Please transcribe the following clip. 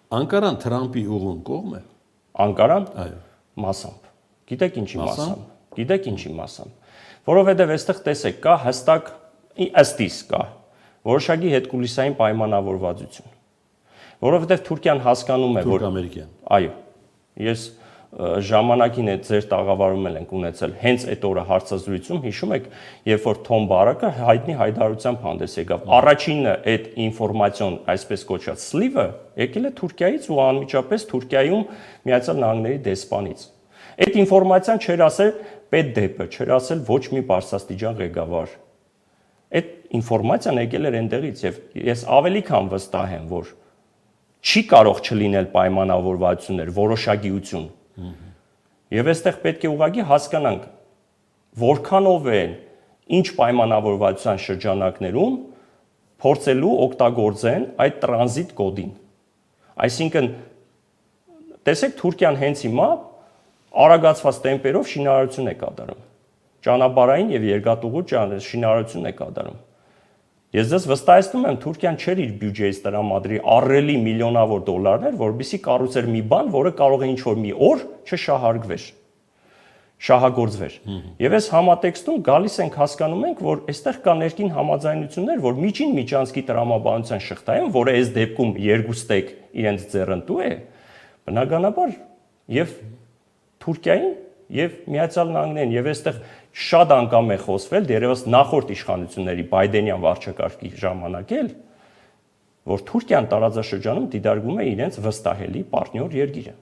Անկարան Թրամփի ուղուն կողմ է։ Անկարան Այո։ մասամբ։ Գիտեք ինչի մասամբ։ Գիտեք ինչի մասամբ։ Որովհետև այստեղ տեսեք, կա հստակ ըստ իս կա որոշակի հետկուլիսային պայմանավորվածություն։ Որովհետև Թուրքիան հասկանում է, որ Թուրք-ամերիկյան։ այո, ես ժամանակին այդ ձեր տաղավարում ենք ունեցել հենց այդ օրը հարցազրույցում, հիշում եք, երբ որ Թոմ Բարակը հայտնի հայտարարությամբ հանդես եկավ։ Առաջինը այդ ինֆորմացիոն, այսպես կոչված սլիվը, եկել է Թուրքիայից ու անմիջապես Թուրքիայում Միացյալ Նահանգների դեսպանից։ Այդ ինֆորմացիան չէր ասել պետդեպը, չէր ասել ոչ մի բարձրաստիճան ղեկավար։ Այդ ինֆորմացիան եկել էր այնտեղից եւ ես ավելի քան վստահ եմ, որ չի կարող չլինել պայմանավորվածություններ, որոշակիություն։ Եվ այստեղ պետք է ուղղակի հասկանանք, որքանով են ինչ պայմանավորվածության շրջանակներում փորձելու օգտագործեն այդ տրանզիտ կոդին։ Այսինքն, տեսեք, Թուրքիան հենց հիմա արագացված տեմպերով շինարարություն է կատարում։ Ճանապարհային եւ երկաթուղու շինարարություն է կատարում։ Ես ձեզ վստահեցնում եմ, Թուրքիան չէր իր բյուջեից տրամադրի ահռելի միլիոնավոր դոլարներ, որովհետեւ կառուցեր մի բան, որը կարող է ինչ-որ մի օր չշահարկվեր, շահագործվեր։ Եվ այս համատեքստում գալիս ենք հասկանում ենք, որ այստեղ կա ներքին համաձայնություններ, որ միջին միջանցքի տրամաբանության շղթայում, որը այս դեպքում երկուստեք իրենց ձեռնտու է, բնականաբար եւ Թուրքիային եւ Միացյալ Նահանգներին եւ այստեղ շատ անգամ է խոսվել դերևս նախորդ իշխանությունների բայդենյան վարչակարգի ժամանակ էլ, որ Թուրքիան տարածաշրջանում դիտարկվում է իրենց վստահելի պարտնյոր երկիրը։